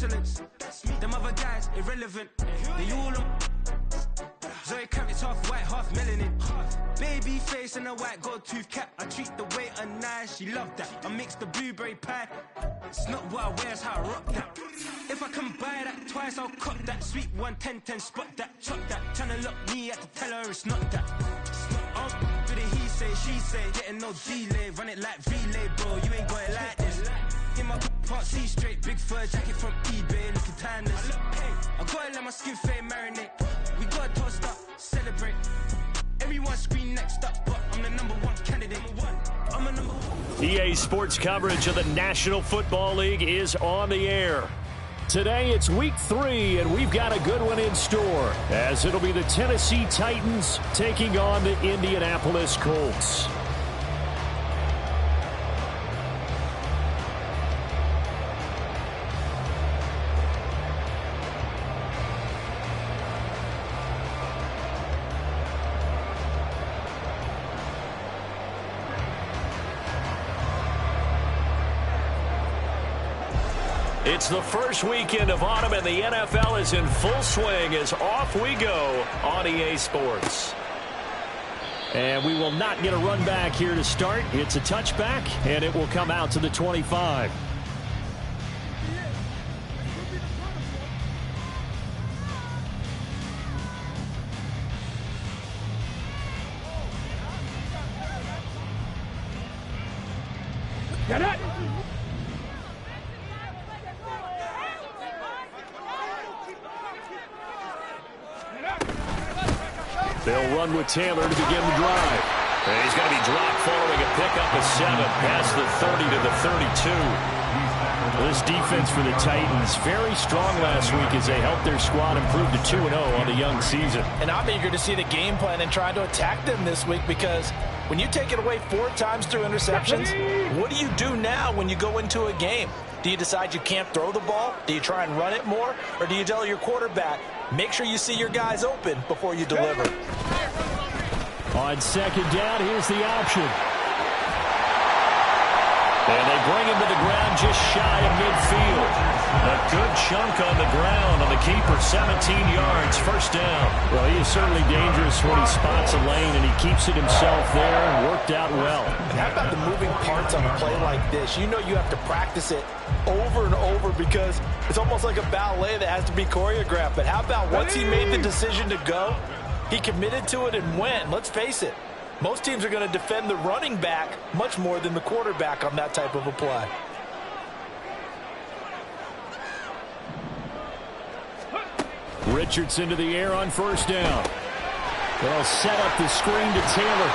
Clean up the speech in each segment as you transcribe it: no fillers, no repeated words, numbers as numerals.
excellence. Them other guys, irrelevant. They all Zoe Camp, it's half white, half melanin. Baby face and a white gold tooth cap. I treat the waiter nice, she loved that. I mix the blueberry pie. It's not what I wear, it's how I rock that. If I can buy that twice, I'll cop that. Sweet 110, spot that, chop that. Tryna lock me, I have to tell her it's not that. But he say, she say, getting no delay. Run it like relay, bro, you ain't got it like this. In my part C straight, big fur jacket from eBay, looking timeless. I gotta let my skin fade marinate. We gotta toast up, celebrate. Everyone scream next up, but I'm the #1 candidate. I'm a #1. EA Sports coverage of the National Football League is on the air. Today it's week 3, and we've got a good one in store, as it'll be the Tennessee Titans taking on the Indianapolis Colts. It's the first weekend of autumn, and the NFL is in full swing as off we go on EA Sports. And we will not get a run back here to start. It's a touchback, and it will come out to the 25. Get it! They'll run with Taylor to begin the drive. And he's going to be dropped following a pickup of 7 past the 30 to the 32. This defense for the Titans, very strong last week as they helped their squad improve to 2-0 on the young season. And I'm eager to see the game plan and try to attack them this week, because when you take it away 4 times through interceptions, what do you do now when you go into a game? Do you decide you can't throw the ball? Do you try and run it more? Or do you tell your quarterback, make sure you see your guys open before you deliver? On second down, here's the option. And they bring him to the ground just shy of midfield. A good chunk on the ground on the keeper, 17 yards, first down. Well, he is certainly dangerous when he spots a lane, and he keeps it himself there and worked out well. And how about the moving parts on a play like this? You know you have to practice it over and over, because it's almost like a ballet that has to be choreographed. But how about once he made the decision to go, he committed to it and went. Let's face it, most teams are going to defend the running back much more than the quarterback on that type of a play. Richardson to the air on first down. They'll set up the screen to Taylor.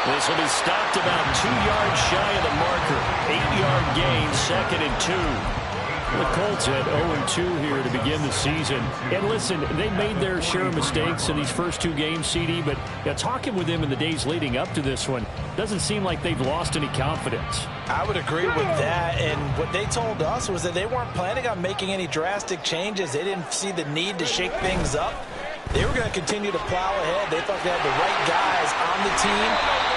This will be stopped about 2 yards shy of the marker. 8-yard gain, 2nd and 2. The Colts had 0-2 here to begin the season. And listen, they made their share of mistakes in these first 2 games, CD, but talking with them in the days leading up to this one, doesn't seem like they've lost any confidence. I would agree with that, and what they told us was that they weren't planning on making any drastic changes. They didn't see the need to shake things up. They were going to continue to plow ahead. They thought they had the right guys on the team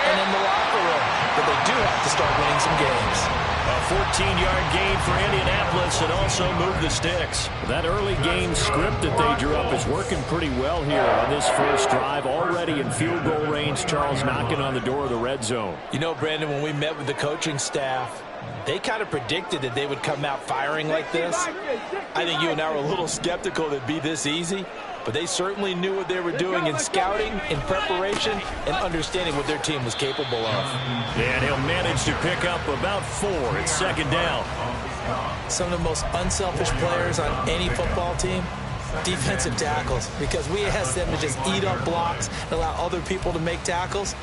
and in the locker room, but they do have to start winning some games. A 14-yard gain for Indianapolis, and also move the sticks. That early game script that they drew up is working pretty well here on this first drive. Already in field goal range, Charles knocking on the door of the red zone. You know, Brandon, when we met with the coaching staff, they kind of predicted that they would come out firing like this. I think you and I were a little skeptical that it'd be this easy, but they certainly knew what they were doing in scouting, in preparation, and understanding what their team was capable of. And he'll manage to pick up about 4 at second down. Some of the most unselfish players on any football team, defensive tackles, because we ask them to just eat up blocks and allow other people to make tackles.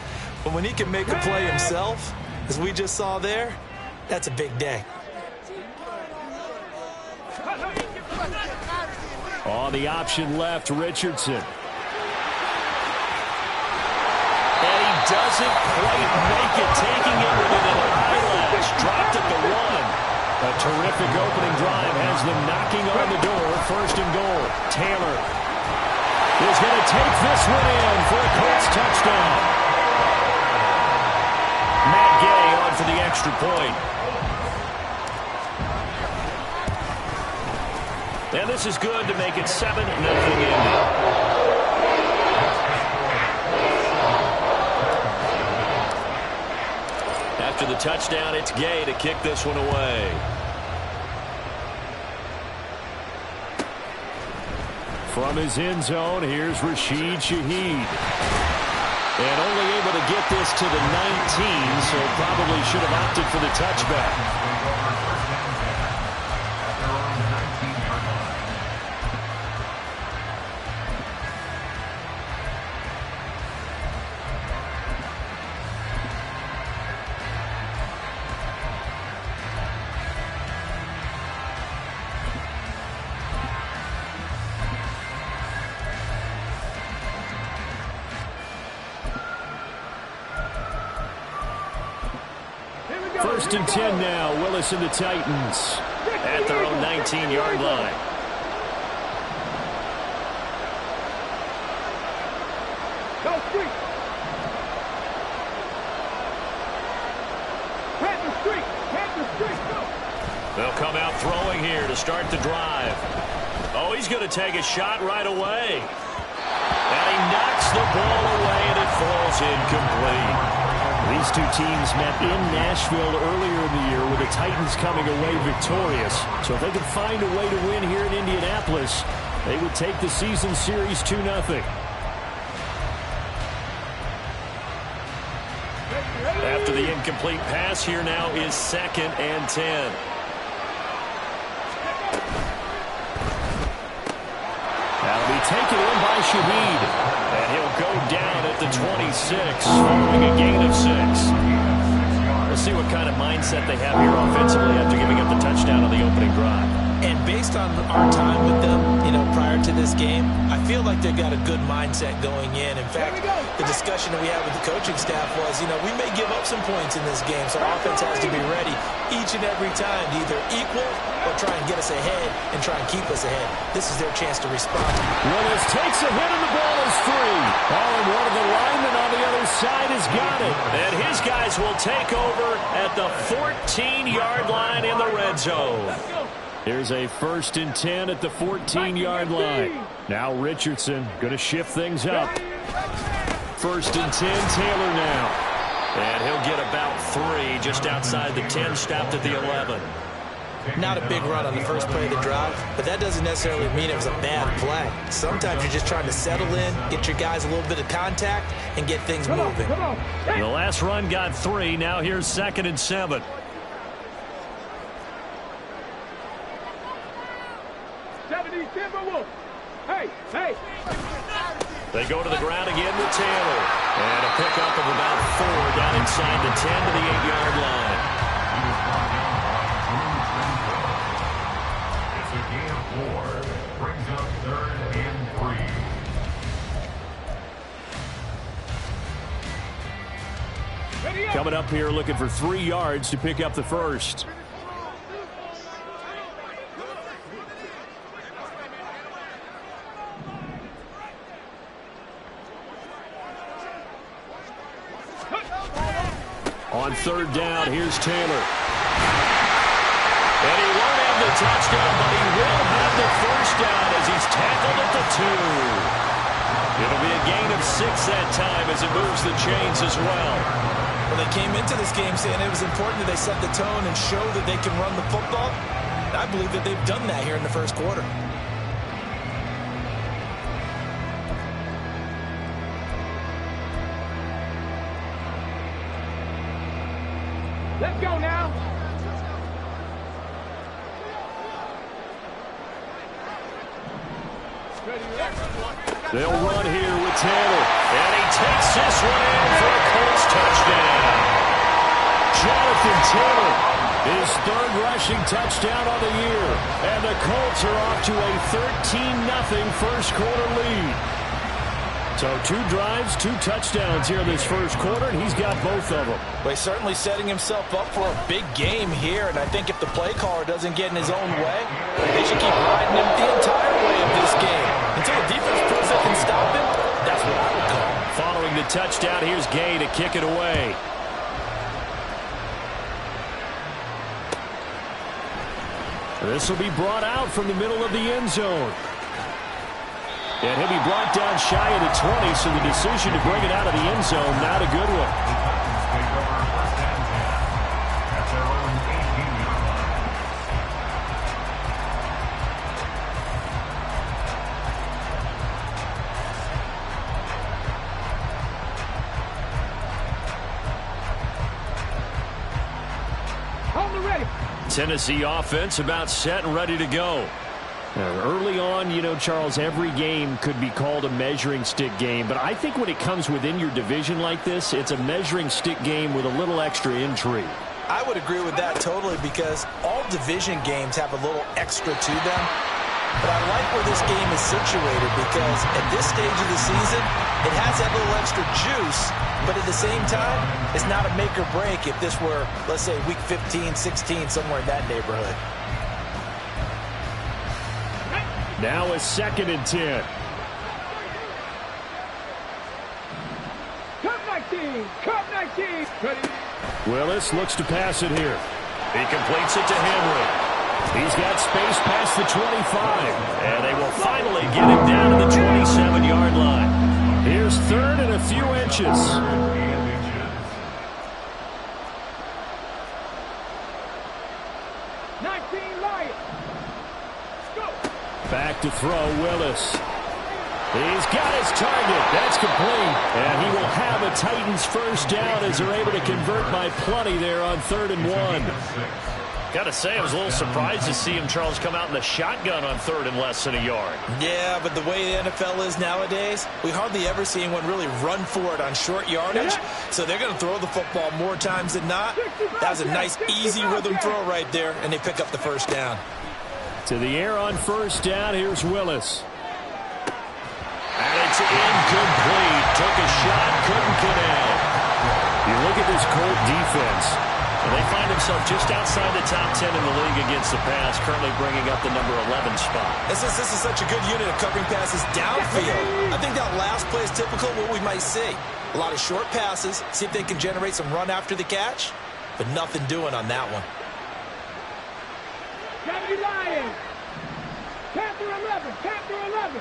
But when he can make a play himself, as we just saw there, that's a big day. On the option left, Richardson. And he doesn't quite make it, taking it with an eyelash. Dropped at the 1. A terrific opening drive has them knocking on the door. First and goal. Taylor is going to take this one in for a Colts touchdown. Matt Gay on for the extra point. And this is good to make it 7-0 Indy. After the touchdown, it's Gay to kick this one away. From his end zone, here's Rashid Shaheed. And only able to get this to the 19, so probably should have opted for the touchback. First and 10 now. Willis and the Titans at their own 19-yard line. Go street. Panther street. Go. They'll come out throwing here to start the drive. Oh, he's going to take a shot right away. And he knocks the ball away, and it falls incomplete. These two teams met in Nashville earlier in the year with the Titans coming away victorious. So if they could find a way to win here in Indianapolis, they would take the season series 2-0. After the incomplete pass, here now is 2nd and 10. That'll be taken in by Shaheed. And he'll go down at the 26, following a gain of 6. We'll see what kind of mindset they have here offensively after giving up the touchdown on the opening drive. And based on our time with them, prior to this game, I feel like they've got a good mindset going in. In fact, the discussion that we had with the coaching staff was, we may give up some points in this game, so our offense has to be ready each and every time to either equal or try and get us ahead and try and keep us ahead. This is their chance to respond. Willis takes a hit and the ball is free. Oh, and one of the linemen on the other side has got it. And his guys will take over at the 14-yard line in the red zone. Here's a 1st and 10 at the 14-yard line. Now Richardson going to shift things up. 1st and 10, Taylor now. And he'll get about 3 just outside the 10, stopped at the 11. Not a big run on the first play of the drive, but that doesn't necessarily mean it was a bad play. Sometimes you're just trying to settle in, get your guys a little bit of contact, and get things moving. The last run got 3. Now here's 2nd and 7. They go to the ground again with Taylor. And a pickup of about 4 down inside the 10 to the 8-yard line. It's a gain of 4. Brings up 3rd and 3. Coming up here looking for 3 yards to pick up the first. On 3rd down, here's Taylor. And he won't have the touchdown, but he will have the first down as he's tackled at the 2. It'll be a gain of 6 that time as it moves the chains as well. Well, they came into this game saying it was important that they set the tone and show that they can run the football. I believe that they've done that here in the first quarter. Let's go now. They'll run here with Taylor. And he takes this one in for a Colts touchdown. Jonathan Taylor, his 3rd rushing touchdown on the year. And the Colts are off to a 13-0 first quarter lead. So 2 drives, 2 touchdowns here in this first quarter, and he's got both of them. Well, he's certainly setting himself up for a big game here, and I think if the play caller doesn't get in his own way, they should keep riding him the entire way of this game. Until the defense proves they can stop him, that's what I would call. Following the touchdown, here's Gay to kick it away. This will be brought out from the middle of the end zone. And he'll be brought down shy of the 20, so the decision to bring it out of the end zone, not a good one. Tennessee offense about set and ready to go. Early on, you know, Charles, every game could be called a measuring stick game, but I think when it comes within your division like this, it's a measuring stick game with a little extra intrigue. I would agree with that totally, because all division games have a little extra to them. But I like where this game is situated, because at this stage of the season, it has that little extra juice, but at the same time, it's not a make or break if this were, let's say, week 15, 16, somewhere in that neighborhood. Now a 2nd and 10. Cup 19. Willis looks to pass it here. He completes it to Henry. He's got space past the 25. And they will finally get him down to the 27-yard line. Here's 3rd and a few inches. 19 Lions. Go. Back to throw, Willis. He's got his target. That's complete. And he will have a Titans first down as they're able to convert by plenty there on 3rd and 1. Got to say, I was a little surprised to see him, Charles, come out in the shotgun on 3rd and less than a yard. Yeah, but the way the NFL is nowadays, we hardly ever see anyone really run for it on short yardage. So they're going to throw the football more times than not. That was a nice, easy rhythm throw right there, and they pick up the first down. To the air on first down, here's Willis. And it's incomplete. Took a shot, couldn't connect. You look at this Colt defense. They find themselves just outside the top 10 in the league against the pass, currently bringing up the number 11 spot. This is such a good unit of covering passes downfield. I think that last play is typical of what we might see. A lot of short passes, see if they can generate some run after the catch, but nothing doing on that one. Gravity Lions. Panther 11. Panther 11.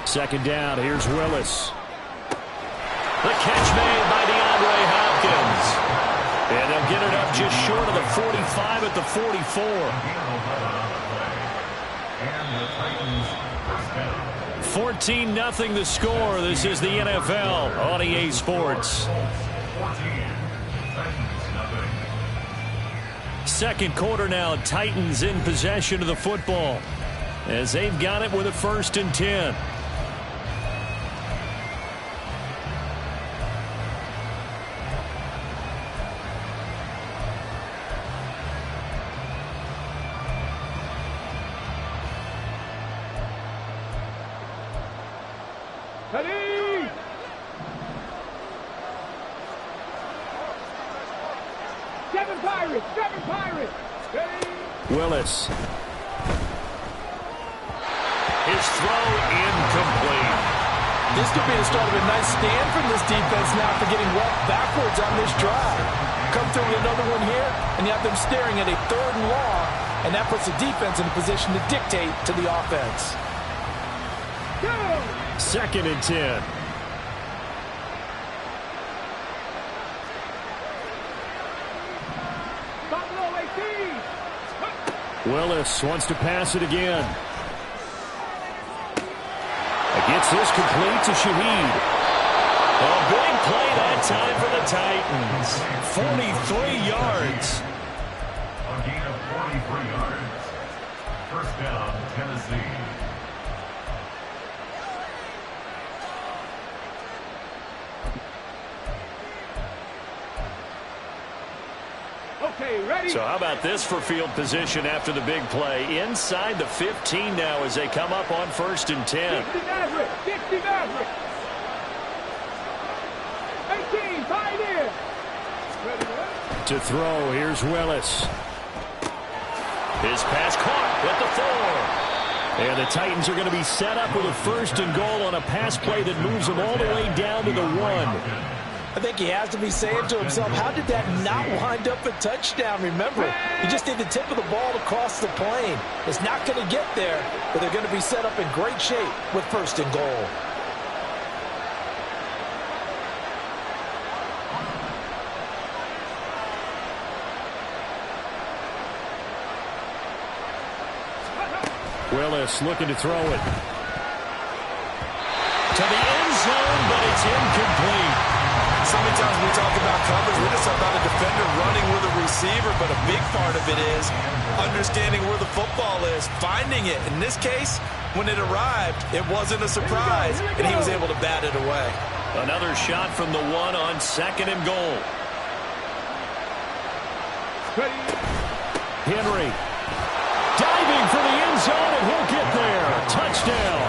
2nd down, here's Willis. The catch made by DeAndre Hopkins. And they'll get it up just short of the 45 at the 44. 14-0 the score. This is the NFL on EA Sports. 2nd quarter now, Titans in possession of the football as they've got it with a 1st and 10. Ready. 7 Pirates. 7 Pirates. Ready. Willis. His throw incomplete. This could be the start of a nice stand from this defense now for getting walked backwards on this drive. Come through with another one here, and you have them staring at a 3rd and long, and that puts the defense in a position to dictate to the offense. Go. 2nd and 10. Willis wants to pass it again. Gets this complete to Shaheed. A big play that time for the Titans. 43 yards. A gain of 43 yards. First down, Tennessee. Okay, ready. So how about this for field position after the big play? Inside the 15 now as they come up on 1st and 10. 60 Maverick. 60 Maverick. 18, Pioneer. To throw, here's Willis. His pass caught with the 4. And the Titans are going to be set up with a 1st and goal on a pass play that moves them all the way down to the 1. I think he has to be saying to himself, how did that not wind up a touchdown? Remember, he just did the tip of the ball to cross the plane. It's not going to get there, but they're going to be set up in great shape with 1st and goal. Willis looking to throw it. To the end zone, but it's incomplete. So many times we talk about coverage, we just talk about a defender running with a receiver, but a big part of it is understanding where the football is, finding it. In this case, when it arrived, it wasn't a surprise, and he was able to bat it away. Another shot from the 1 on 2nd and goal. Henry diving for the end zone, and he'll get there. Touchdown.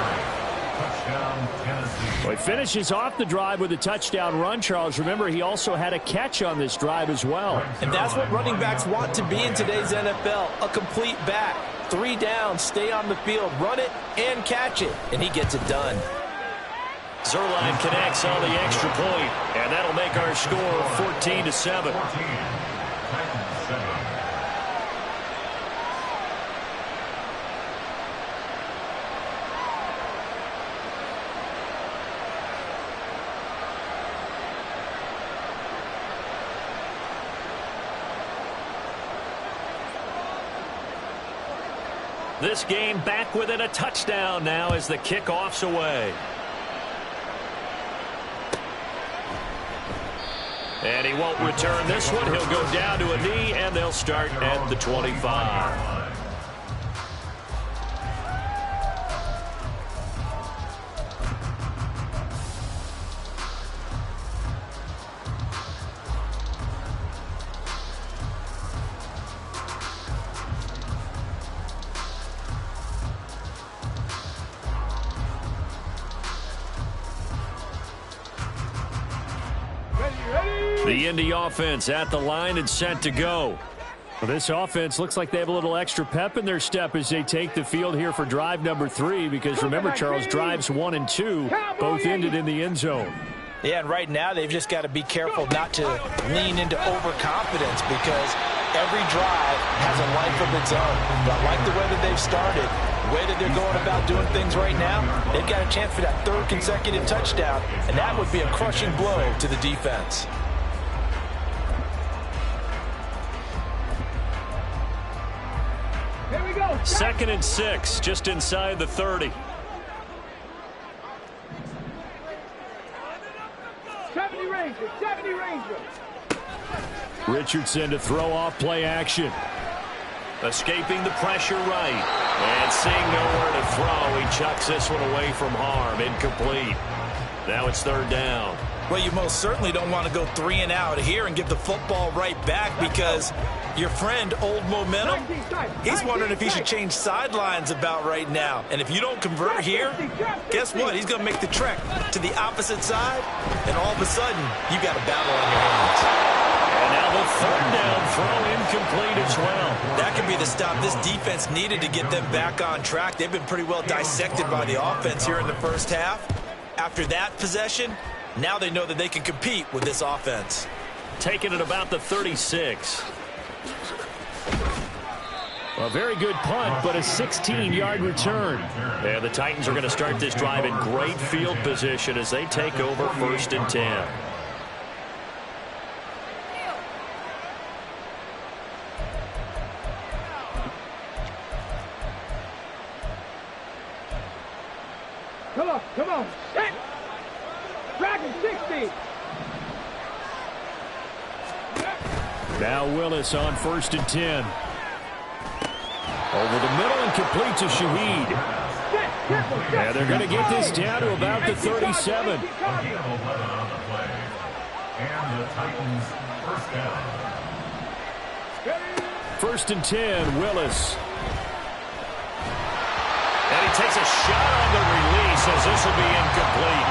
Well, he finishes off the drive with a touchdown run, Charles. Remember, he also had a catch on this drive as well. And that's what running backs want to be in today's NFL, a complete back. 3 down, stay on the field, run it, and catch it. And he gets it done. Zerline connects on the extra point, and that'll make our score 14-7. This game back within a touchdown now as the kickoff's away. And he won't return this one. He'll go down to a knee, and they'll start at the 25. The Indy offense at the line and set to go. Well, this offense looks like they have a little extra pep in their step as they take the field here for drive number 3, because remember, Charles, drives 1 and 2 both ended in the end zone. Yeah, and right now they've just got to be careful not to lean into overconfidence, because every drive has a life of its own. But I like the way that they've started, the way that they're going about doing things right now. They've got a chance for that 3rd consecutive touchdown, and that would be a crushing blow to the defense. Here we go. 2nd and 6, just inside the 30. 70 Rangers, 70 Rangers. Richardson to throw off play action. Escaping the pressure right. And seeing nowhere to throw, he chucks this one away from harm. Incomplete. Now it's 3rd down. Well, you most certainly don't want to go 3 and out here and give the football right back, because your friend, Old Momentum, he's wondering if he should change sidelines about right now. And if you don't convert here, guess what? He's going to make the trek to the opposite side, and all of a sudden, you got a battle on your hands. And now the 3rd down throw incomplete as well. That could be the stop this defense needed to get them back on track. They've been pretty well dissected by the offense here in the first half. After that possession, now they know that they can compete with this offense. Taking it about the 36. A very good punt, but a 16-yard return. And the Titans are going to start this drive in great field position as they take over 1st and 10. Come on. Set. Dragon 60. Now Willis on 1st and 10. Over the middle and complete to Shaheed. And they're going to get this down to about the 37. And the Titans 1st down. 1st and 10, Willis. And he takes a shot on the release as this will be incomplete.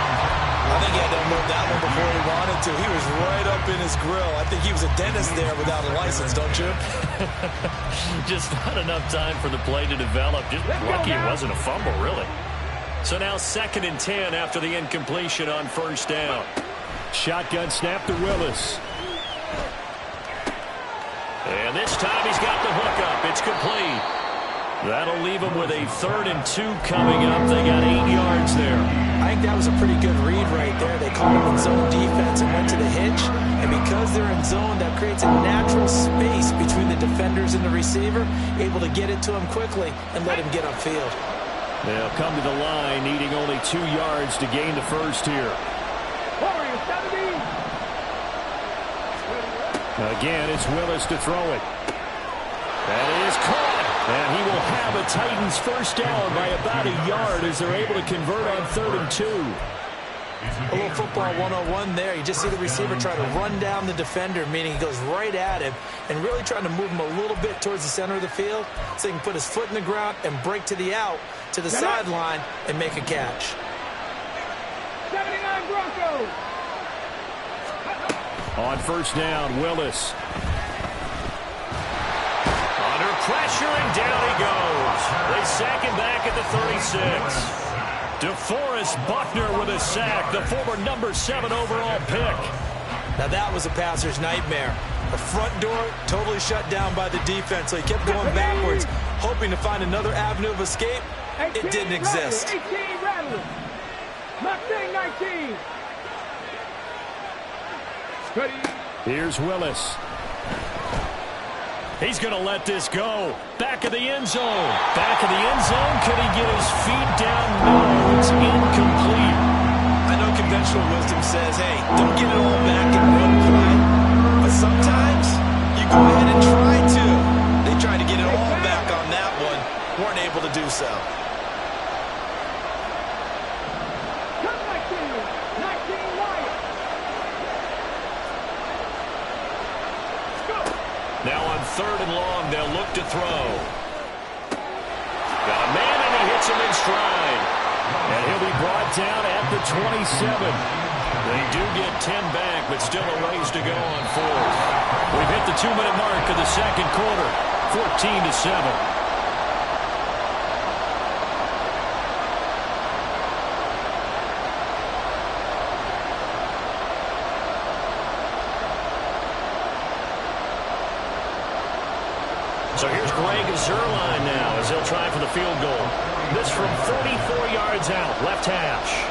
I think he had to unload that one before he wanted to. He was right up in his grill. I think he was a dentist there without a license, don't you? Just not enough time for the play to develop. Just lucky it wasn't a fumble, really. So now 2nd and 10 after the incompletion on 1st down. Shotgun snap to Willis. And this time he's got the hook up. It's complete. That'll leave him with a 3rd and 2 coming up. They got 8 yards there. I think that was a pretty good read right there. They called him in zone defense and went to the hitch. And because they're in zone, that creates a natural space between the defenders and the receiver, able to get it to him quickly and let him get upfield. They'll come to the line, needing only 2 yards to gain the first here. Again, it's Willis to throw it. That is caught. And he will have a Titans first down by about a yard as they're able to convert on 3rd and 2. A little football 101 there. You just see the receiver try to run down the defender, meaning he goes right at him and really trying to move him a little bit towards the center of the field so he can put his foot in the ground and break to the out, to the sideline, and make a catch. 79 Broncos. On first down, Willis. Under pressure, and down he goes. They sack him back at the 36. DeForest Buckner with a sack, the former number 7 overall pick. Now that was a passer's nightmare. The front door totally shut down by the defense, so he kept going backwards, hoping to find another avenue of escape. It didn't exist. 18 Rattlers. Mustang 19. Here's Willis. He's going to let this go. Back of the end zone. Back of the end zone. Could he get his feet down? No, it's incomplete. I know conventional wisdom says, hey, don't get it all back in one play. But sometimes you go ahead and try to. They tried to get it all back on that one. Weren't able to do so. Now on 3rd and long, they'll look to throw. Got a man, and he hits him in stride. And he'll be brought down at the 27. They do get 10 back, but still a ways to go on 4th. We've hit the 2-minute mark of the second quarter. 14-7. So here's Greg Zuerlein now as he'll try for the field goal. This from 44 yards out, left hash.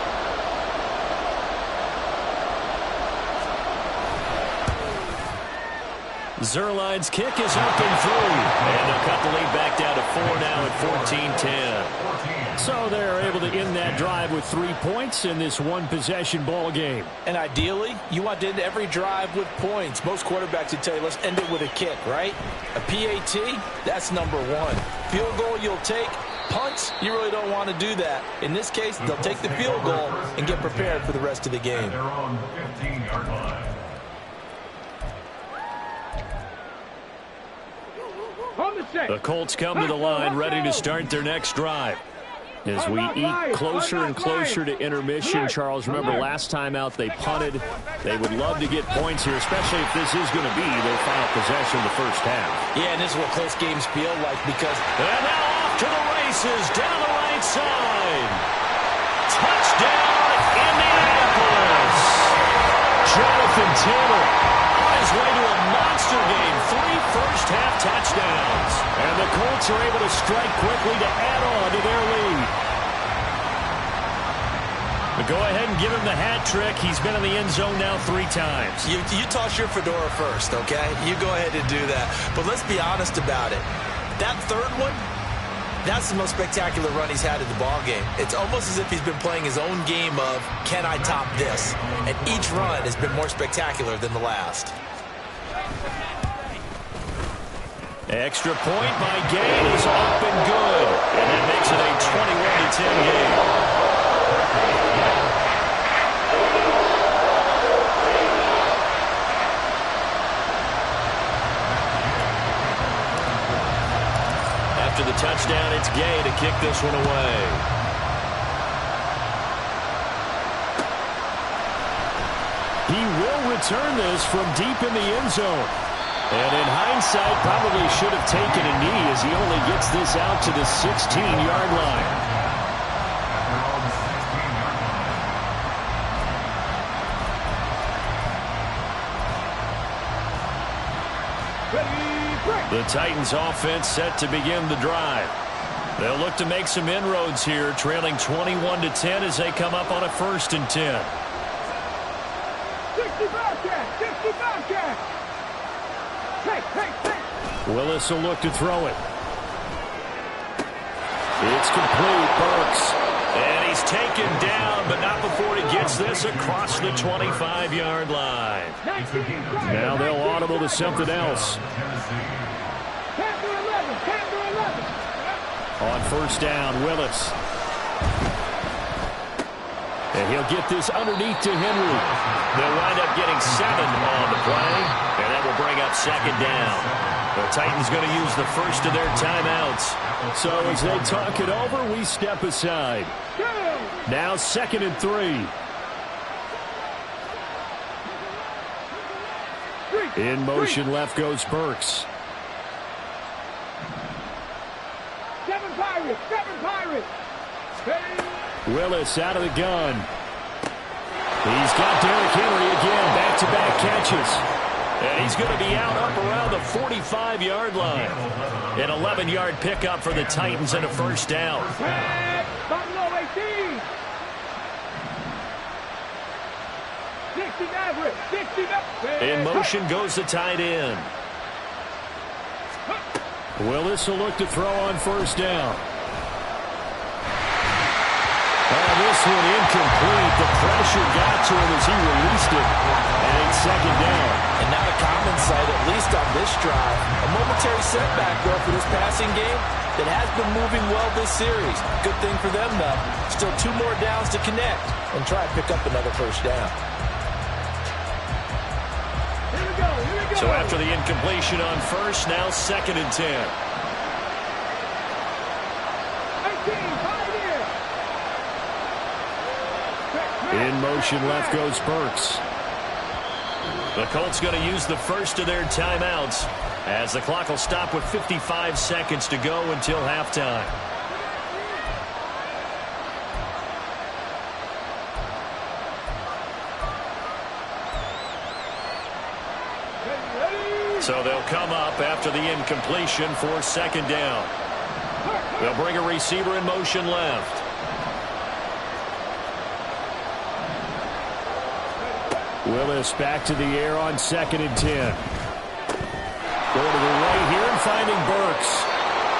Zuerlein's kick is up and through. And they'll cut the lead back down to 4 now at 14-10. So they're able to end that drive with 3 points in this one-possession ball game. And ideally, you want to end every drive with points. Most quarterbacks would tell you, let's end it with a kick, right? A PAT, that's number 1. Field goal you'll take. Punts, you really don't want to do that. In this case, they'll take the field goal and get prepared for the rest of the game. They're on the 15-yard line. The Colts come to the line ready to start their next drive. As we eat closer and closer to intermission, Charles, remember last time out they punted. They would love to get points here, especially if this is going to be their final possession of the first half. Yeah, and this is what close games feel like because... And now off to the races down the right side. Touchdown, Indianapolis. Jonathan Taylor On his way to a monster game, 3 first-half touchdowns. And the Colts are able to strike quickly to add on to their lead. But go ahead and give him the hat trick. He's been in the end zone now 3 times. You toss your fedora first, okay? You go ahead and do that. But let's be honest about it. That third one, that's the most spectacular run he's had in the ballgame. It's almost as if he's been playing his own game of, can I top this? And each run has been more spectacular than the last. Extra point by Gay is up and good. And that makes it a 21-10 game. After the touchdown, it's Gay to kick this one away. He will return this from deep in the end zone. And in hindsight, probably should have taken a knee as he only gets this out to the 16-yard line. The Titans offense set to begin the drive. They'll look to make some inroads here, trailing 21-10 as they come up on a 1st and 10. 65 catch, 65 catch. Hey. Willis will look to throw it. It's complete. Burks. And he's taken down, but not before he gets this across the 25-yard line. Now they'll audible to something else. On 1st down, Willis. And he'll get this underneath to Henry. They'll wind up getting 7 on the play, and that will bring up 2nd down. The Titans going to use the first of their timeouts. So as they talk it over, we step aside. Now 2nd and 3. In motion, left goes Burks. 7 Pirates. Willis out of the gun. He's got Derrick Henry again. Back-to-back catches. And he's going to be out up around the 45-yard line. An 11-yard pickup for the Titans and a 1st down. Buffalo 18. 60 average. In motion goes the tight end. Willis will look to throw on 1st down. This one incomplete. The pressure got to him as he released it. And it's 2nd down. And not a common sight, at least on this drive. A momentary setback, though, for this passing game that has been moving well this series. Good thing for them, though. Still 2 more downs to connect and try to pick up another 1st down. Here we go. So after the incompletion on 1st, now 2nd and 10. 18, In motion, left goes Burks. The Colts going to use the first of their timeouts as the clock will stop with 55 seconds to go until halftime. So they'll come up after the incompletion for 2nd down. They'll bring a receiver in motion left. Willis back to the air on 2nd and 10. Going to the right here and finding Burks.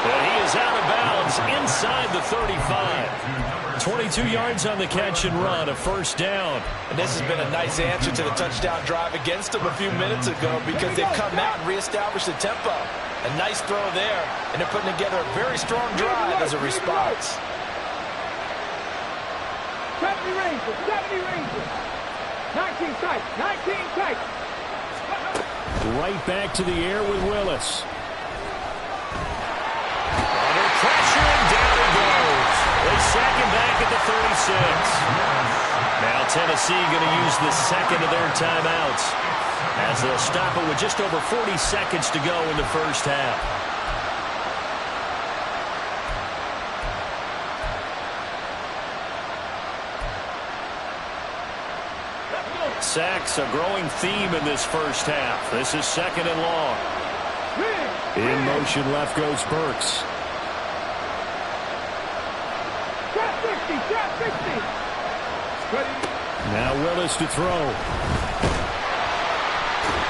And he is out of bounds inside the 35. 22 yards on the catch and run, a 1st down. And this has been a nice answer to the touchdown drive against them a few minutes ago because they've come out and reestablished the tempo. A nice throw there, and they're putting together a very strong drive as a response. 70 Rangers. 19 tight. Right back to the air with Willis. Under pressure, and down he goes. They sack him back at the 36. Now Tennessee going to use the 2nd of their timeouts as they'll stop it with just over 40 seconds to go in the 1st half. Sacks, a growing theme in this 1st half. This is 2nd and long. In motion, left goes Burks. Trap 60. Now Willis to throw.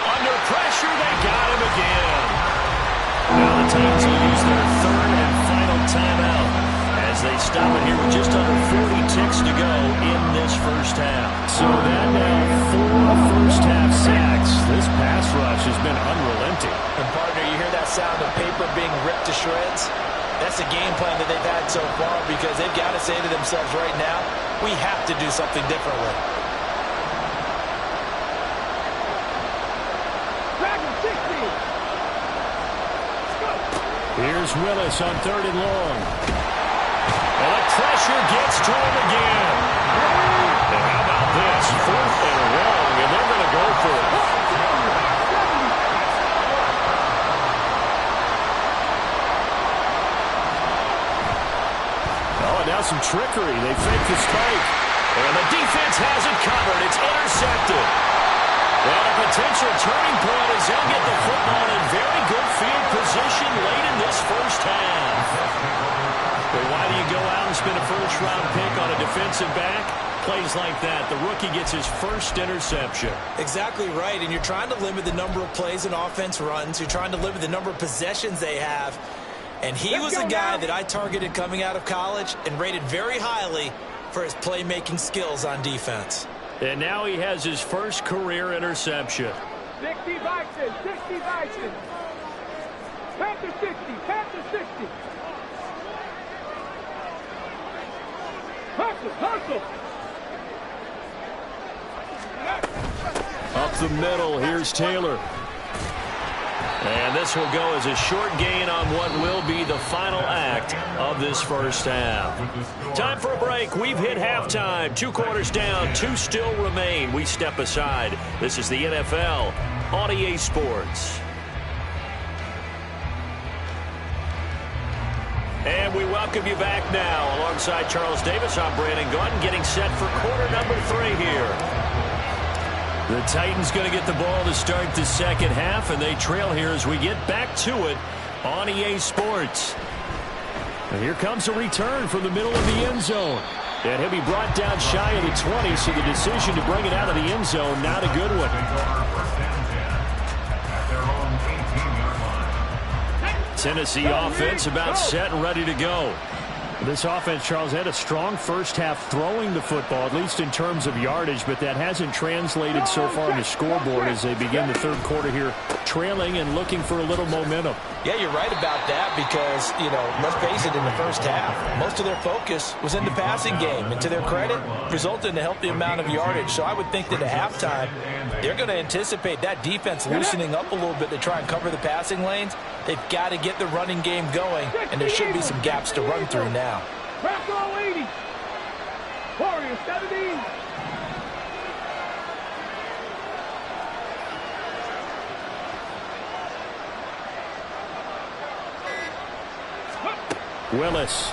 Under pressure, they got him again. Now the Titans will use their 3rd and final timeout as they stop it here with just under 40 ticks to go in this 1st half. So that now 4 first-half sacks. This pass rush has been unrelenting. And partner, you hear that sound of paper being ripped to shreds? That's the game plan that they've had so far because they've got to say to themselves right now, we have to do something differently. Here's Willis on 3rd and long. And the pressure gets to him again. And how about this? 4th and long, and they're going to go for it. Oh, now some trickery. They fake the strike. And the defense has it covered. It's intercepted. And a potential turning point as they'll get the football in very good field position late in this first half. But why do you go out and spend a first-round pick on a defensive back? Plays like that, the rookie gets his first interception. Exactly right, and you're trying to limit the number of plays an offense runs. You're trying to limit the number of possessions they have. And he was a guy that I targeted coming out of college and rated very highly for his playmaking skills on defense. And now he has his first career interception. 60 Vikings, 60 Vikings. Panther 60, Panther 60. Hustle, hustle. Up the middle, here's Taylor. And this will go as a short gain on what will be the final act of this first half. Time for a break. We've hit halftime. 2 quarters down, 2 still remain. We step aside. This is the NFL on EA Sports. And we welcome you back now. Alongside Charles Davis, I'm Brandon Gordon, getting set for quarter number 3 here. The Titans going to get the ball to start the second half, and they trail here as we get back to it on EA Sports. And here comes a return from the middle of the end zone. And he'll be brought down shy of the 20, so the decision to bring it out of the end zone, not a good one. Tennessee offense about set and ready to go. This offense, Charles, had a strong first half throwing the football, at least in terms of yardage, but that hasn't translated so far in the scoreboard as they begin the third quarter here, trailing and looking for a little momentum. Yeah, you're right about that because, let's face it, in the first half, most of their focus was in the passing game. And to their credit, resulted in a healthy amount of yardage. So I would think that at halftime, they're going to anticipate that defense loosening up a little bit to try and cover the passing lanes. They've got to get the running game going, and there should be some gaps to run through now. Crack all 80. Warriors 17. Willis.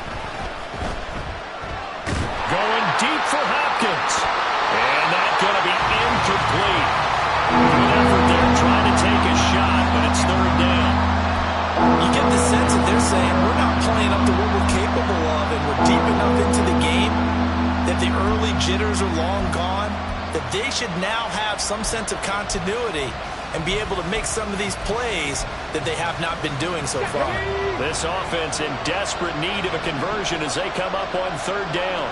Going deep for Hopkins. And that's going to be incomplete. Good effort there trying to take a shot, but it's third down. You get the sense that they're saying we're not playing up to what we're capable of, and we're deep enough into the game that the early jitters are long gone, that they should now have some sense of continuity and be able to make some of these plays that they have not been doing so far. This offense in desperate need of a conversion as they come up on third down.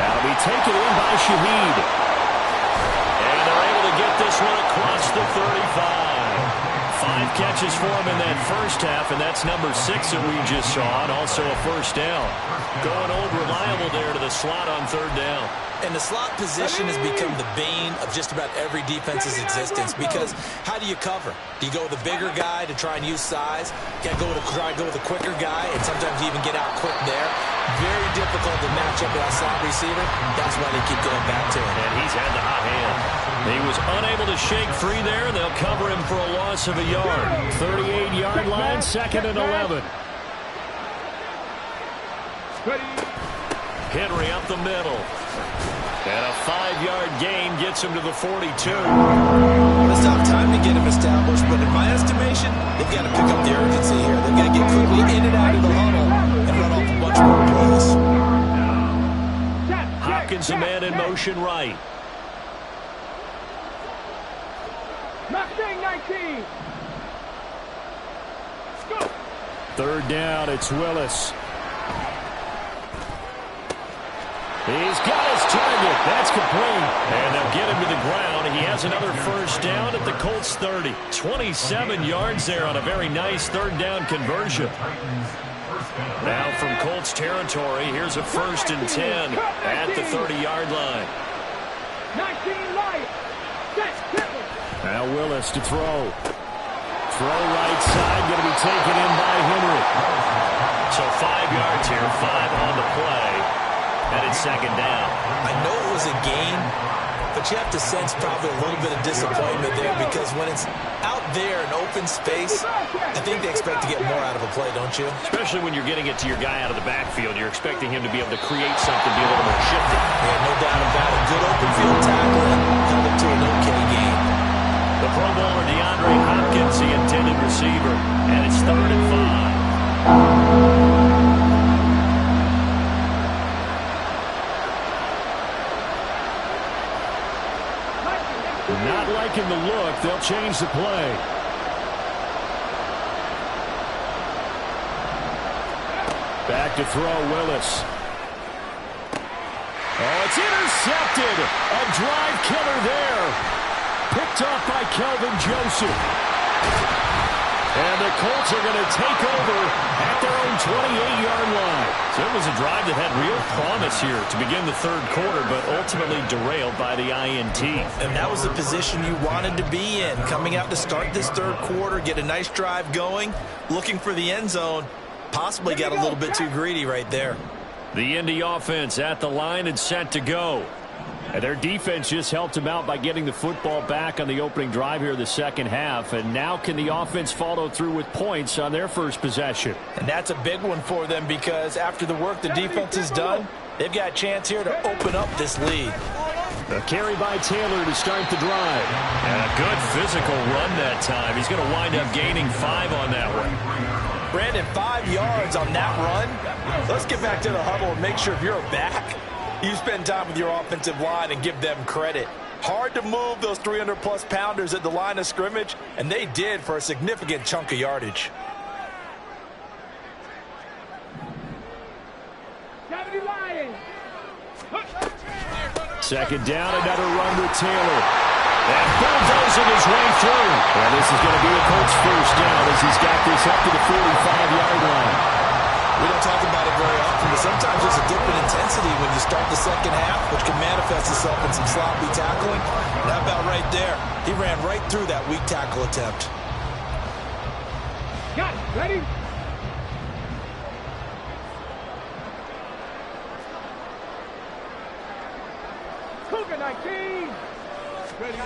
That'll be taken in by Shaheed. And they're able to get this one across the 35. 5 catches for him in that first half, and that's number 6 that we just saw, and also a first down. Going old reliable there to the slot on third down. And the slot position has become the bane of just about every defense's existence because how do you cover? Do you go with a bigger guy to try and use size? You got to try and go with a quicker guy, and sometimes you even get out quick there. Very difficult to match up with that slot receiver. That's why they keep going back to him. And he's had the hot hand. He was unable to shake free there. They'll cover him for a loss of a yard. 38-yard line, 2nd and 11. Henry up the middle. And a 5-yard gain gets him to the 42. It's not time to get him established, but in my estimation, they've got to pick up the urgency here. They've got to get quickly in and out of the huddle and run off a bunch more plays. Hopkins, a man in motion right. Mustang 19. Third down, it's Willis. He's got his target. That's complete. And they'll get him to the ground. He has another first down at the Colts 30. 27 yards there on a very nice third down conversion. Now from Colts territory, here's a 1st and 10 at the 30-yard line. 19 light. Now Willis to throw. Throw right side, going to be taken in by Henry. So 5 yards here, 5 on the play. And it's 2nd down. I know it was a gain but you have to sense probably a little bit of disappointment there because when it's out there in open space, I think they expect to get more out of a play, don't you? Especially when you're getting it to your guy out of the backfield. You're expecting him to be able to create something, be a little more shifty. Yeah, no doubt about it. Good open field tackling. Held it to an okay game. The Pro Bowler DeAndre Hopkins, the intended receiver, and it's 3rd and 5. Not liking the look. They'll change the play. Back to throw, Willis. Oh, it's intercepted. A drive killer there. Picked off by Kelvin Joseph. And the Colts are going to take over at their own 28-yard line. So it was a drive that had real promise here to begin the 3rd quarter, but ultimately derailed by the INT. And that was the position you wanted to be in. Coming out to start this 3rd quarter, get a nice drive going, looking for the end zone. Possibly got a little bit too greedy right there. The Indy offense at the line and set to go. And their defense just helped them out by getting the football back on the opening drive here in the 2nd half. And now can the offense follow through with points on their first possession? And that's a big one for them because after the work the defense has done, they've got a chance here to open up this lead. A carry by Taylor to start the drive. And a good physical run that time. He's going to wind up gaining 5 on that one. Brandon, 5 yards on that run. Let's get back to the huddle and make sure if you're a back, you spend time with your offensive line and give them credit. Hard to move those 300-plus pounders at the line of scrimmage, and they did for a significant chunk of yardage. Second down, another run with Taylor. And bulldozing his way through. Well, this is going to be a Colts first down as he's got this up to the 45-yard line. We don't talk about it very often, but sometimes there's a dip in intensity when you start the 2nd half, which can manifest itself in some sloppy tackling. And how about right there? He ran right through that weak tackle attempt. Got it. Ready? Cougar 19. Ready.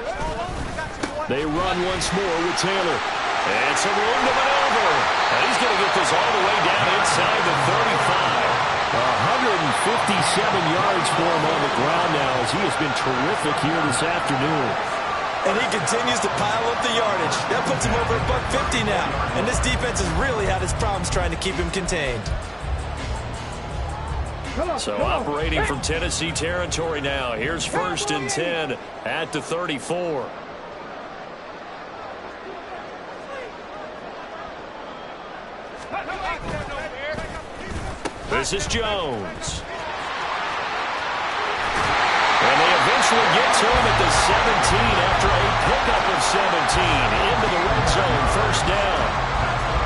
They run once more with Taylor. It's a room to maneuver. And he's going to get this all the way down inside the 35. 157 yards for him on the ground now as he has been terrific here this afternoon. And he continues to pile up the yardage. That puts him over $150 now. And this defense has really had its problems trying to keep him contained. So operating from Tennessee territory now. Here's 1st and 10 at the 34. This is Jones. And they eventually get to him at the 17 after a pickup of 17 into the red zone, 1st down.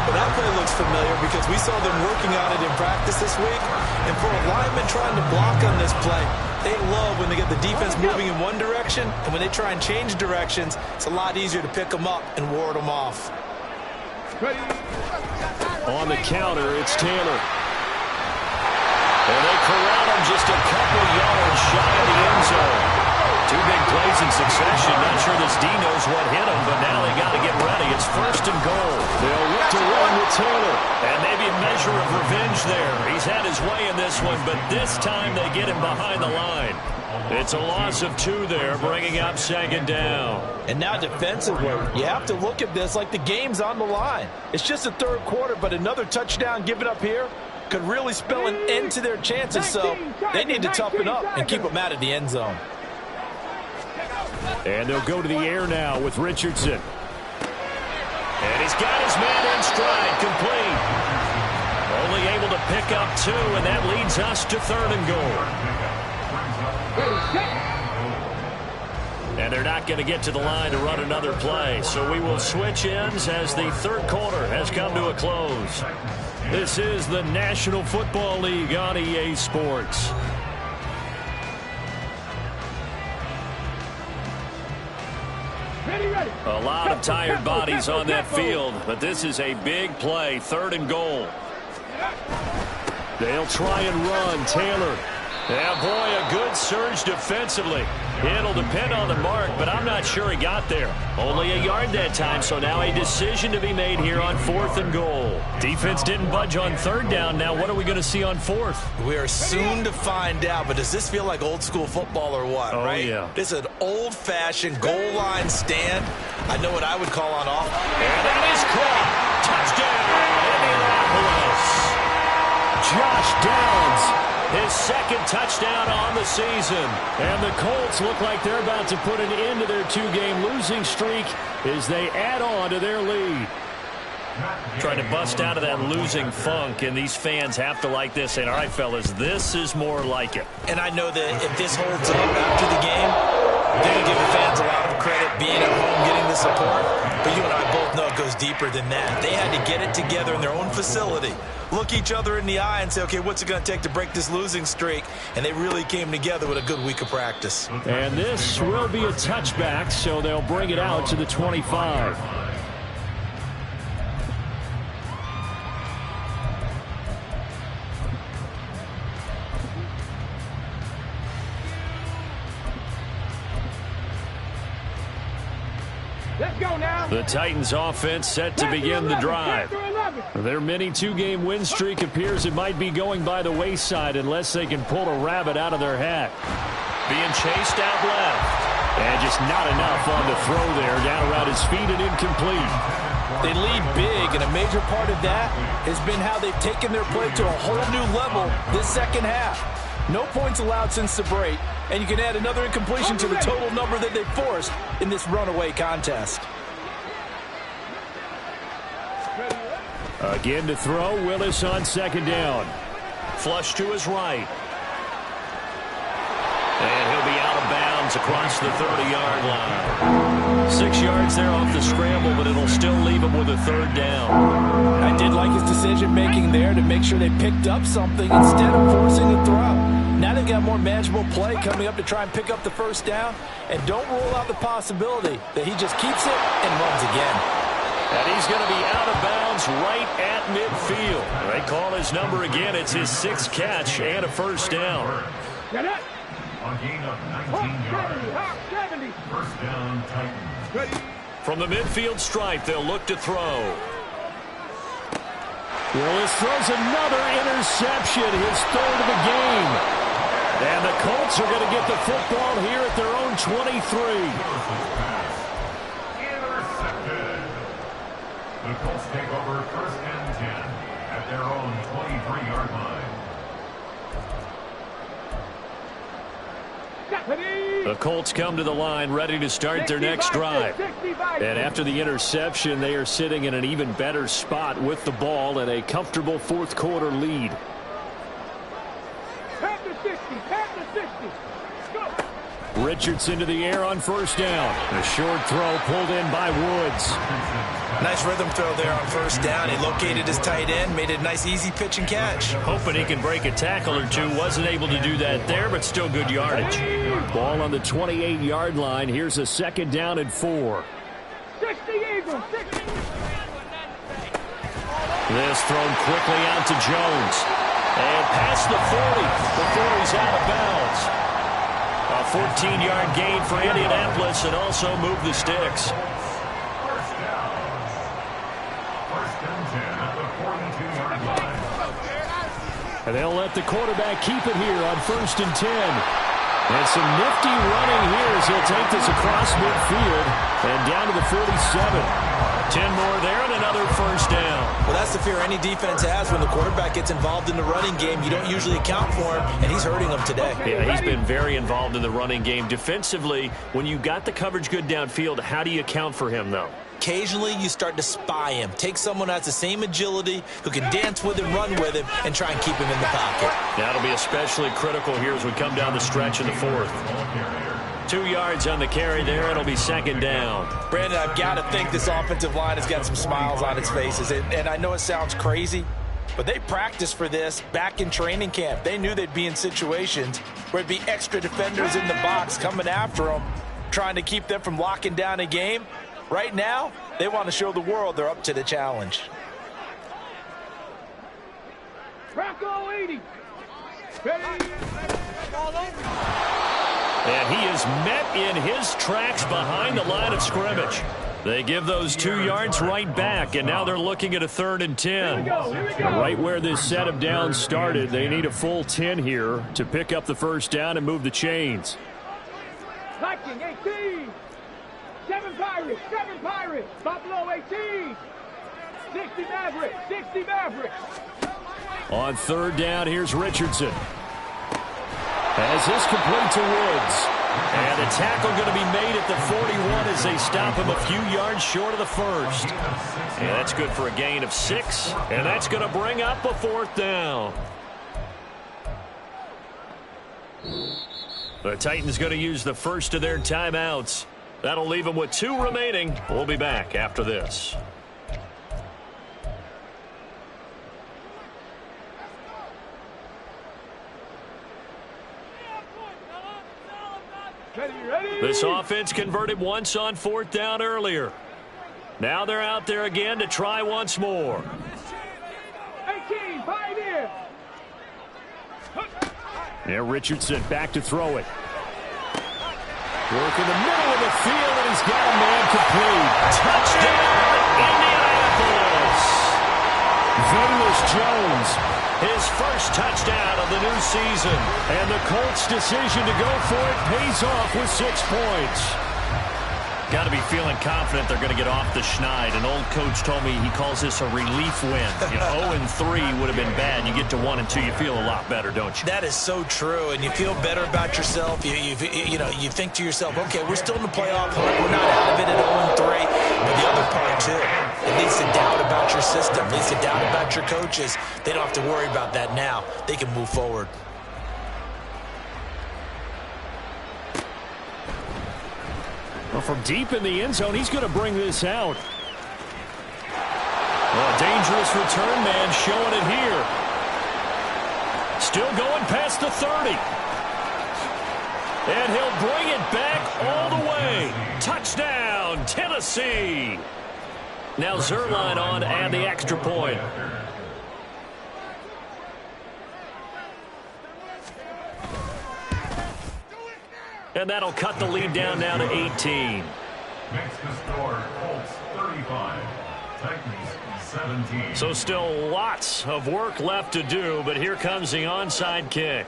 Well, that play looks familiar because we saw them working on it in practice this week. And for a lineman trying to block on this play, they love when they get the defense moving in one direction, and when they try and change directions, it's a lot easier to pick them up and ward them off. On the counter, it's Taylor. And they corral him just a couple yards shy of the end zone. 2 big plays in succession. Not sure this D knows what hit him, but now they got to get ready. It's 1st and goal. They'll look to run with Taylor. And maybe a measure of revenge there. He's had his way in this one, but this time they get him behind the line. It's a loss of 2 there, bringing up 2nd down. And now defensively, you have to look at this like the game's on the line. It's just the 3rd quarter, but another touchdown given up here could really spell an end to their chances, so they need to toughen up and keep them out of the end zone. And they'll go to the air now with Richardson. And he's got his man in stride, complete. Only able to pick up 2, and that leads us to 3rd and goal. And they're not going to get to the line to run another play, so we will switch ends as the 3rd quarter has come to a close. This is the National Football League on EA Sports. A lot of tired bodies on that field, but this is a big play, 3rd and goal. They'll try and run. Taylor. Yeah, boy, a good surge defensively. It'll depend on the mark, but I'm not sure he got there. Only a yard that time, so now a decision to be made here on 4th and goal. Defense didn't budge on 3rd down. Now what are we going to see on 4th? We are soon to find out, but does this feel like old school football or what, right? Yeah. This is an old-fashioned goal line stand. I know what I would call on offense. And that is caught. Touchdown, Indianapolis. Josh Downs. His 2nd touchdown on the season. And the Colts look like they're about to put an end to their 2-game losing streak as they add on to their lead. Trying to bust out of that losing funk, and these fans have to like this. And all right, fellas, this is more like it. And I know that if this holds up after the game, they're going to give the fans a lot of credit being at home, getting the support. But you and I both know it goes deeper than that. They had to get it together in their own facility, look each other in the eye and say, okay, what's it going to take to break this losing streak? And they really came together with a good week of practice. And this will be a touchback, so they'll bring it out to the 25. Let's go now. The Titans offense set to begin the drive. Their mini 2-game win streak appears it might be going by the wayside unless they can pull a rabbit out of their hat. Being chased out left. And just not enough on the throw there. Down around his feet and incomplete. They lead big, and a major part of that has been how they've taken their play to a whole new level this second half. No points allowed since the break, and you can add another incompletion to the total number that they forced in this runaway contest. Again to throw, Willis on 2nd down. Flush to his right. And he'll be out of bounds across the 30-yard line. 6 yards there off the scramble, but it'll still leave him with a 3rd down. I did like his decision-making there to make sure they picked up something instead of forcing the throw. Now they've got more manageable play coming up to try and pick up the 1st down, and don't rule out the possibility that he just keeps it and runs again. And he's going to be out of bounds right at midfield. They call his number again. It's his 6th catch and a 1st down. Get it. A gain of 19 yards. 70. 1st down, Titans. From the midfield stripe, they'll look to throw. Willis throws another interception, his 3rd of the game. And the Colts are going to get the football here at their own 23. Intercepted. The Colts take over 1st and 10 at their own 23-yard line. The Colts come to the line ready to start their next drive. And after the interception, they are sitting in an even better spot with the ball and a comfortable 4th quarter lead. Pass the 60. Pass the 60. Go. Richardson to the air on 1st down. A short throw pulled in by Woods. Nice rhythm throw there on 1st down. He located his tight end, made it a nice easy pitch and catch. Hoping he can break a tackle or two. Wasn't able to do that there, but still good yardage. Ball on the 28-yard line. Here's a 2nd down and 4. 60 Eagles. 60. This thrown quickly out to Jones. And past the 40 before he's out of bounds. A 14-yard gain for Indianapolis and also move the sticks. And they'll let the quarterback keep it here on 1st and 10. And some nifty running here as he'll take this across midfield and down to the 47. 10 more there and another 1st down. Well, that's the fear any defense has when the quarterback gets involved in the running game. You don't usually account for him, and he's hurting them today. Yeah, he's been very involved in the running game. Defensively, when you got the coverage good downfield, how do you account for him, though? Occasionally, you start to spy him. Take someone who has the same agility, who can dance with him, run with him, and try and keep him in the pocket. That'll be especially critical here as we come down the stretch in the 4th. 2 yards on the carry there. It'll be 2nd down. Brandon, I've got to think this offensive line has got some smiles on its faces. And I know it sounds crazy, but they practiced for this back in training camp. They knew they'd be in situations where it'd be extra defenders in the box coming after them, trying to keep them from locking down a game. Right now, they want to show the world they're up to the challenge. Rocco 80. Ready. And he is met in his tracks behind the line of scrimmage. They give those 2 yards right back, and now they're looking at a 3rd and 10. Right where this set of downs started, they need a full 10 here to pick up the first down and move the chains. Viking 18. 7 Pirates. Buffalo 18. 60 Mavericks. 60 Mavericks. On 3rd down, here's Richardson. As this complete to Woods. And a tackle going to be made at the 41 as they stop him a few yards short of the first. And that's good for a gain of 6. And that's going to bring up a 4th down. The Titans going to use the first of their timeouts. That'll leave them with 2 remaining. We'll be back after this. This offense converted once on 4th down earlier. Now they're out there again to try once more. 18, Pioneer. Yeah, Richardson back to throw it. Work in the middle of the field, and he's got a man complete. Touchdown, Indianapolis! Velus Jones. His first touchdown of the new season. And the Colts' decision to go for it pays off with 6 points. Got to be feeling confident they're going to get off the schneid. An old coach told me he calls this a relief win. 0-3 would have been bad. You get to 1 and 2, you feel a lot better, don't you? That is so true, and you feel better about yourself. You think to yourself, okay, we're still in the playoff hunt. We're not out of it at 0-3. But the other part, too, it leads to doubt about your system. It leads to doubt about your coaches. They don't have to worry about that now. They can move forward. Well, from deep in the end zone, he's going to bring this out. Well, a dangerous return man showing it here. Still going past the 30. And he'll bring it back all the way. Touchdown, Tennessee. Now Zerline on and the extra point. And that'll cut the lead down now to 18. Makes the score Colts 35, Titans 17. So still lots of work left to do, but here comes the onside kick.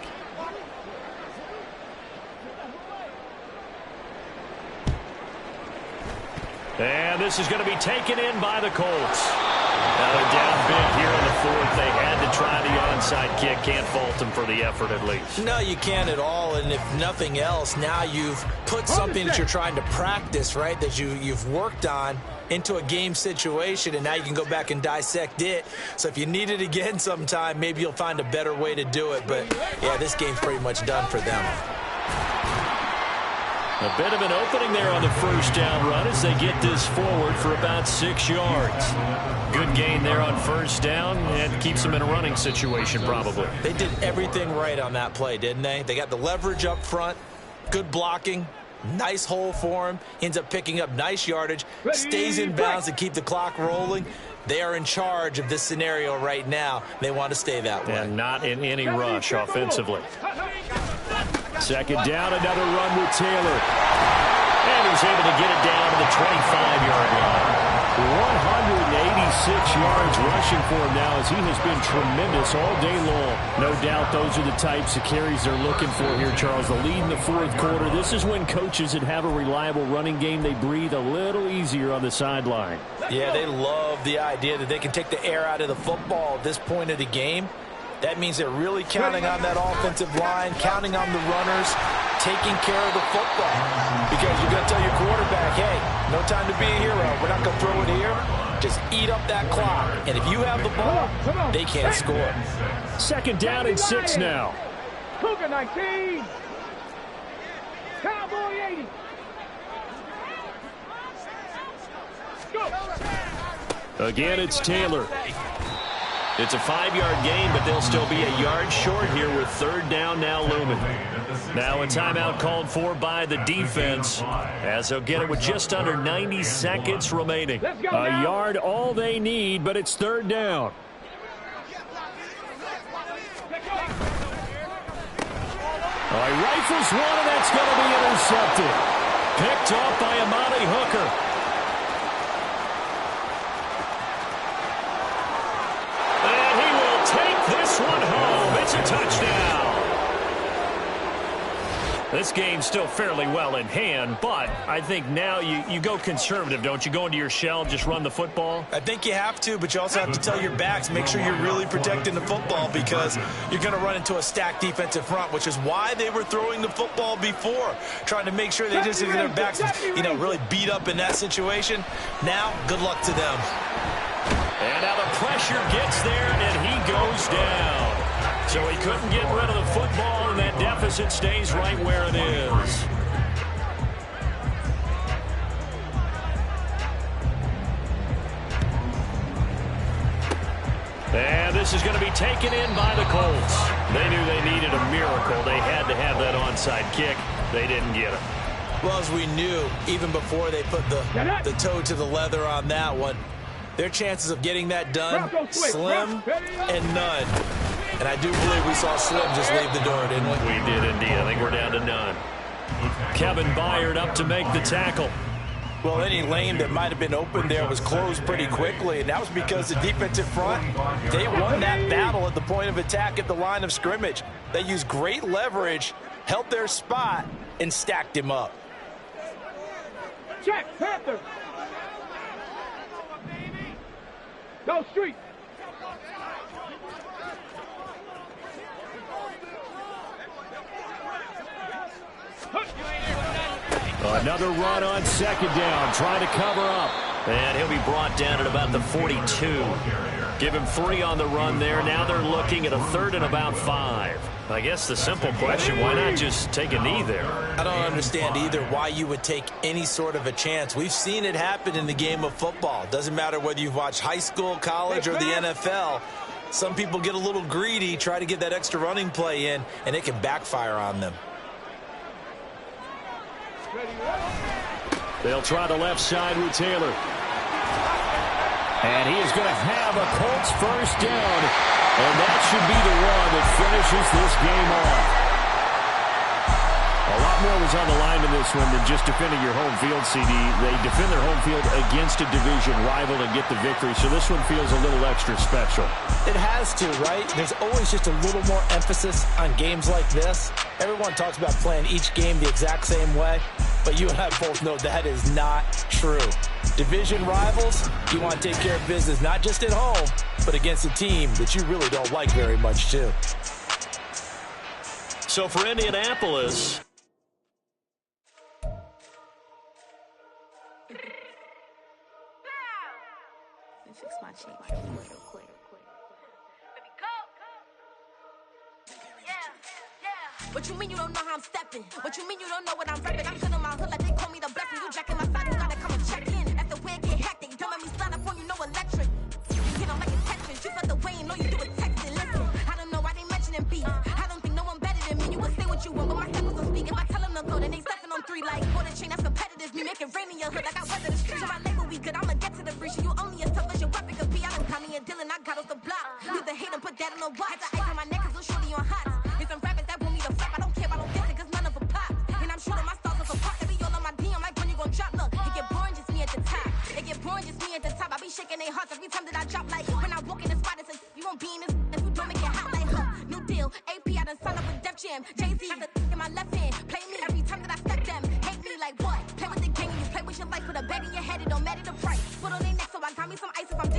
And this is going to be taken in by the Colts. Now they're down big here in the 4th. They had to try the onside kick. Can't fault them for the effort at least. No, you can't at all. And if nothing else, now you've put something that you're trying to practice, right, that you've worked on into a game situation, and now you can go back and dissect it. So if you need it again sometime, maybe you'll find a better way to do it. But, yeah, this game's pretty much done for them. A bit of an opening there on the first down run as they get this forward for about 6 yards. Good gain there on first down, and keeps them in a running situation probably. They did everything right on that play, didn't they? They got the leverage up front, good blocking, nice hole for him, ends up picking up nice yardage, stays in bounds to keep the clock rolling. They are in charge of this scenario right now. They want to stay that way. And not in any rush offensively. Second down, another run with Taylor. And he's able to get it down to the 25-yard line. 186 yards rushing for him now as he has been tremendous all day long. No doubt those are the types of carries they're looking for here, Charles. The lead in the 4th quarter. This is when coaches that have a reliable running game, they breathe a little easier on the sideline. Yeah, they love the idea that they can take the air out of the football at this point of the game. That means they're really counting on that offensive line, counting on the runners, taking care of the football. Because you're going to tell your quarterback, hey, no time to be a hero. We're not going to throw it here. Just eat up that clock. And if you have the ball, they can't score. Second down and 6 now. Cougar 19. Cowboy 80. Go. Again, it's Taylor. It's a 5-yard gain, but they'll still be a yard short here with 3rd down now looming. Now a timeout called for by the defense as they'll get it with just under 90 seconds remaining. A yard all they need, but it's 3rd down. Oh, he rifles one, and that's going to be intercepted. Picked off by Amani Hooker. And he will take this one home. It's a touchdown. This game's still fairly well in hand, but I think now you go conservative, don't you? Go into your shell, just run the football? I think you have to, but you also have to tell your backs, make sure you're really protecting the football because you're going to run into a stacked defensive front, which is why they were throwing the football before, trying to make sure they just get their backs, really beat up in that situation. Now, good luck to them. And now the pressure gets there, and he goes down. So he couldn't get rid of the football, and that deficit stays right where it is. And this is going to be taken in by the Colts. They knew they needed a miracle. They had to have that onside kick. They didn't get it. Well, as we knew, even before they put the toe to the leather on that one, their chances of getting that done, slim and none. And I do believe we saw Slim just leave the door, didn't we? We did indeed. I think we're down to none. Kevin Byard up to make the tackle. Well, any lane that might have been open there was closed pretty quickly, and that was because the defensive front, they won that battle at the point of attack at the line of scrimmage. They used great leverage, held their spot, and stacked him up. Check, Panther. Go street. Another run on second down, trying to cover up. And he'll be brought down at about the 42. Give him 3 on the run there. Now they're looking at a 3rd and about 5. I guess the simple question, why not just take a knee there? I don't understand either why you would take any sort of a chance. We've seen it happen in the game of football. Doesn't matter whether you've watched high school, college, or the NFL. Some people get a little greedy, try to get that extra running play in, and it can backfire on them. They'll try the left side with Taylor. And he is going to have a Colts first down. And that should be the one that finishes this game off. A lot more was on the line in this one than just defending your home field, CD. They defend their home field against a division rival and get the victory. So this one feels a little extra special. It has to, right? There's always just a little more emphasis on games like this. Everyone talks about playing each game the exact same way. But you and I both know that is not true. Division rivals, you want to take care of business, not just at home, but against a team that you really don't like very much, too. So for Indianapolis... Fix my cheek real quick. What you mean you don't know how I'm stepping? What you mean you don't know what I'm repping? I'm feeling my hood like they call me the blessing. You jacking my side, you gotta come and check in. After where it get hectic, don't make me slide up on you, no electric. You know, like it's Tetris. You felt the way and all you do is texting. Listen, I don't know why they mentioning beef. I don't think no one better than me. You would say what you want, but my steppers don't speak. If I tell them to go, then they stepping on 3 like for the chain. That's competitive. Me making rain in your hood like I weather the streets. So my label we good. I'ma get to the breach. You only as tough as your weapon could be. I done Tommy and Dylan, I got off the block. You the hate and put that on the watch. Had the ice on my neck cause little shorty on hot. It's some rappers that want me to flap. I don't care about no diss cause none of them pop. And I'm shooting my stars off a pop. They be all on my DM like when you gon' drop. Look, it get boring just me at the top. It get boring just me at the top. I be shaking their hearts every time that I drop. Like when I walk in the spot, it says you won't be in this if you don't make it hot like new deal. AP, I done signed up with Def Jam. Jay-Z has the in my left hand. Play me every time that I step them. Hate me like what? Play with the game and you play with your life. Put a bet in your head, it don't matter the price. Put on their neck so I got me some ice if I'm